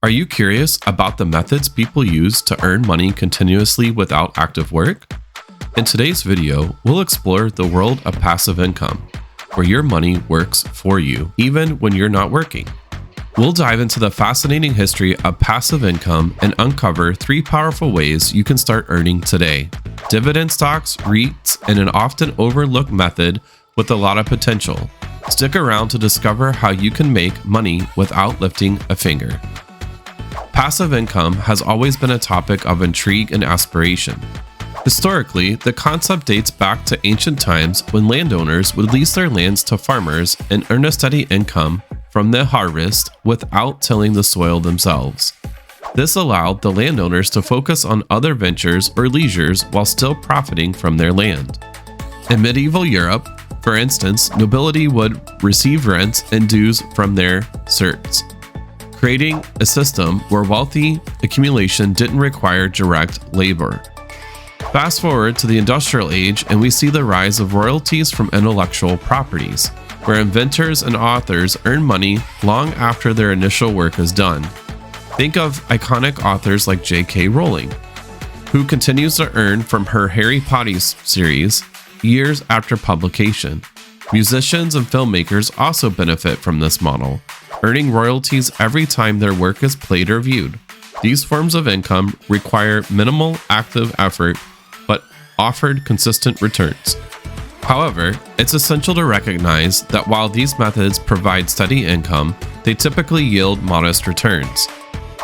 Are you curious about the methods people use to earn money continuously without active work? In today's video, we'll explore the world of passive income, where your money works for you even when you're not working. We'll dive into the fascinating history of passive income and uncover 3 powerful ways you can start earning today: dividend stocks, REITs, and an often overlooked method with a lot of potential. Stick around to discover how you can make money without lifting a finger. Passive income has always been a topic of intrigue and aspiration. Historically, the concept dates back to ancient times when landowners would lease their lands to farmers and earn a steady income from the harvest without tilling the soil themselves. This allowed the landowners to focus on other ventures or leisures while still profiting from their land. In medieval Europe, for instance, nobility would receive rents and dues from their serfs, creating a system where wealthy accumulation didn't require direct labor. Fast forward to the industrial age and we see the rise of royalties from intellectual properties, where inventors and authors earn money long after their initial work is done. Think of iconic authors like J.K. Rowling, who continues to earn from her Harry Potter series years after publication. Musicians and filmmakers also benefit from this model, earning royalties every time their work is played or viewed. These forms of income require minimal active effort, but offered consistent returns. However, it's essential to recognize that while these methods provide steady income, they typically yield modest returns.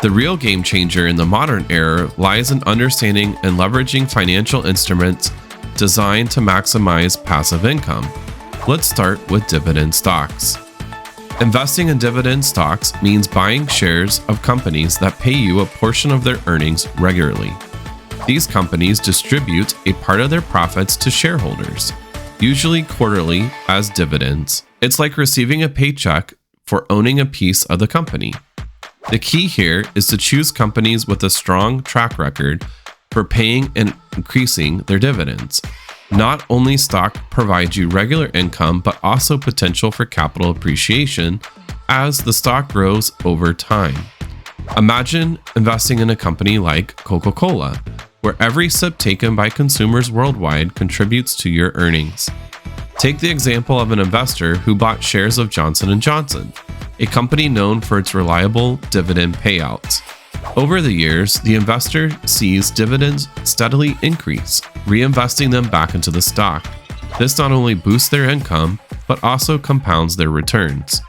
The real game changer in the modern era lies in understanding and leveraging financial instruments designed to maximize passive income. Let's start with dividend stocks. Investing in dividend stocks means buying shares of companies that pay you a portion of their earnings regularly. These companies distribute a part of their profits to shareholders, usually quarterly as dividends. It's like receiving a paycheck for owning a piece of the company. The key here is to choose companies with a strong track record for paying and increasing their dividends. Not only stock provides you regular income, but also potential for capital appreciation as the stock grows over time. Imagine investing in a company like Coca-Cola, where every sip taken by consumers worldwide contributes to your earnings. Take the example of an investor who bought shares of Johnson & Johnson, a company known for its reliable dividend payouts. Over the years, the investor sees dividends steadily increase, reinvesting them back into the stock. This not only boosts their income, but also compounds their returns.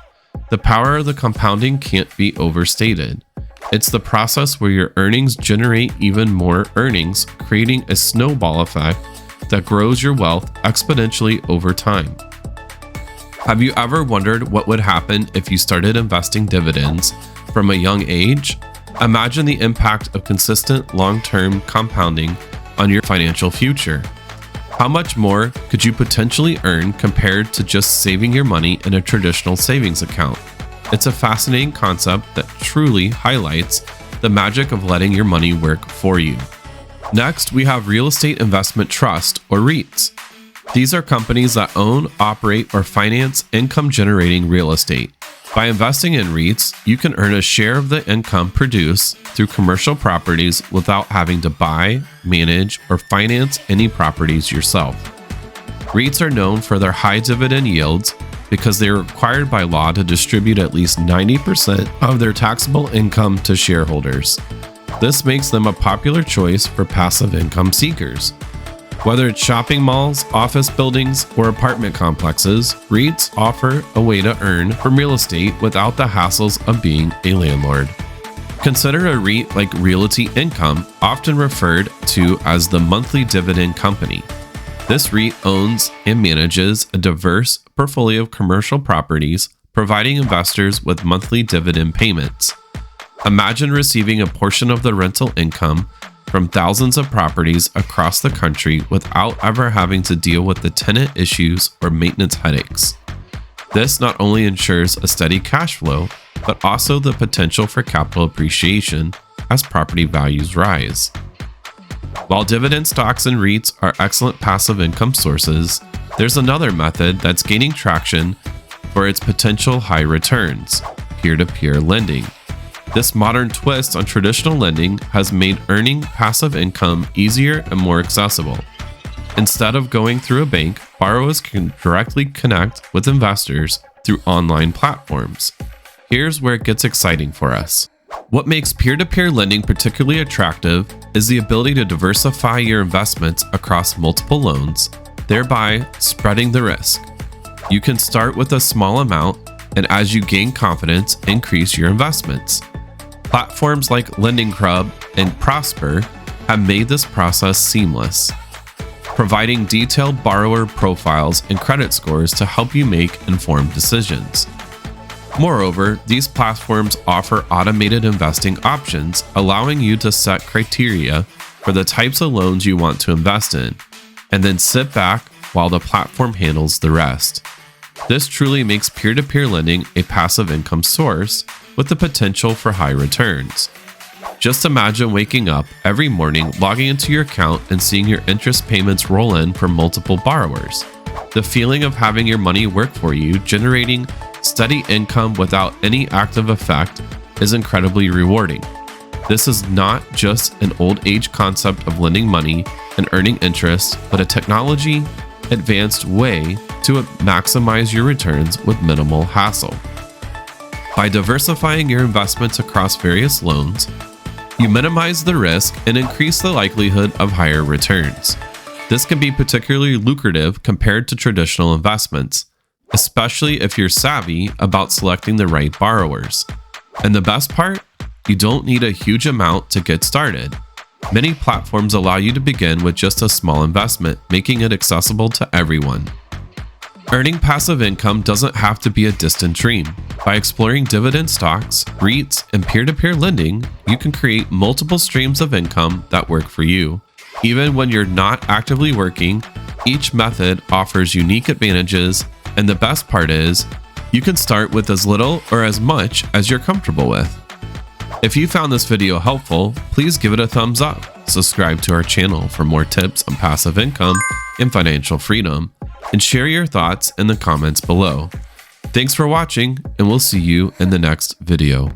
The power of the compounding can't be overstated. It's the process where your earnings generate even more earnings, creating a snowball effect that grows your wealth exponentially over time. Have you ever wondered what would happen if you started investing dividends from a young age? Imagine the impact of consistent long-term compounding on your financial future. How much more could you potentially earn compared to just saving your money in a traditional savings account? It's a fascinating concept that truly highlights the magic of letting your money work for you. Next, we have real estate investment trust, or REITs. These are companies that own, operate, or finance income-generating real estate. By investing in REITs, you can earn a share of the income produced through commercial properties without having to buy, manage, or finance any properties yourself. REITs are known for their high dividend yields because they are required by law to distribute at least 90% of their taxable income to shareholders. This makes them a popular choice for passive income seekers. Whether it's shopping malls, office buildings, or apartment complexes, REITs offer a way to earn from real estate without the hassles of being a landlord. Consider a REIT like Realty Income, often referred to as the monthly dividend company. This REIT owns and manages a diverse portfolio of commercial properties, providing investors with monthly dividend payments. Imagine receiving a portion of the rental income from thousands of properties across the country without ever having to deal with the tenant issues or maintenance headaches. This not only ensures a steady cash flow, but also the potential for capital appreciation as property values rise. While dividend stocks and REITs are excellent passive income sources, there's another method that's gaining traction for its potential high returns: peer-to-peer lending. This modern twist on traditional lending has made earning passive income easier and more accessible. Instead of going through a bank, borrowers can directly connect with investors through online platforms. Here's where it gets exciting for us. What makes peer-to-peer lending particularly attractive is the ability to diversify your investments across multiple loans, thereby spreading the risk. You can start with a small amount, and as you gain confidence, increase your investments. Platforms like LendingClub and Prosper have made this process seamless, providing detailed borrower profiles and credit scores to help you make informed decisions. Moreover, these platforms offer automated investing options, allowing you to set criteria for the types of loans you want to invest in, and then sit back while the platform handles the rest. This truly makes peer-to-peer lending a passive income source with the potential for high returns. Just imagine waking up every morning, logging into your account, and seeing your interest payments roll in from multiple borrowers. The feeling of having your money work for you, generating steady income without any active effect, is incredibly rewarding. This is not just an old age concept of lending money and earning interest, but a technology advanced way to maximize your returns with minimal hassle. By diversifying your investments across various loans, you minimize the risk and increase the likelihood of higher returns. This can be particularly lucrative compared to traditional investments, especially if you're savvy about selecting the right borrowers. And the best part? You don't need a huge amount to get started. Many platforms allow you to begin with just a small investment, making it accessible to everyone. Earning passive income doesn't have to be a distant dream. By exploring dividend stocks, REITs, and peer-to-peer lending, you can create multiple streams of income that work for you. Even when you're not actively working, each method offers unique advantages, and the best part is, you can start with as little or as much as you're comfortable with. If you found this video helpful, please give it a thumbs up, subscribe to our channel for more tips on passive income and financial freedom, and share your thoughts in the comments below. Thanks for watching, and we'll see you in the next video.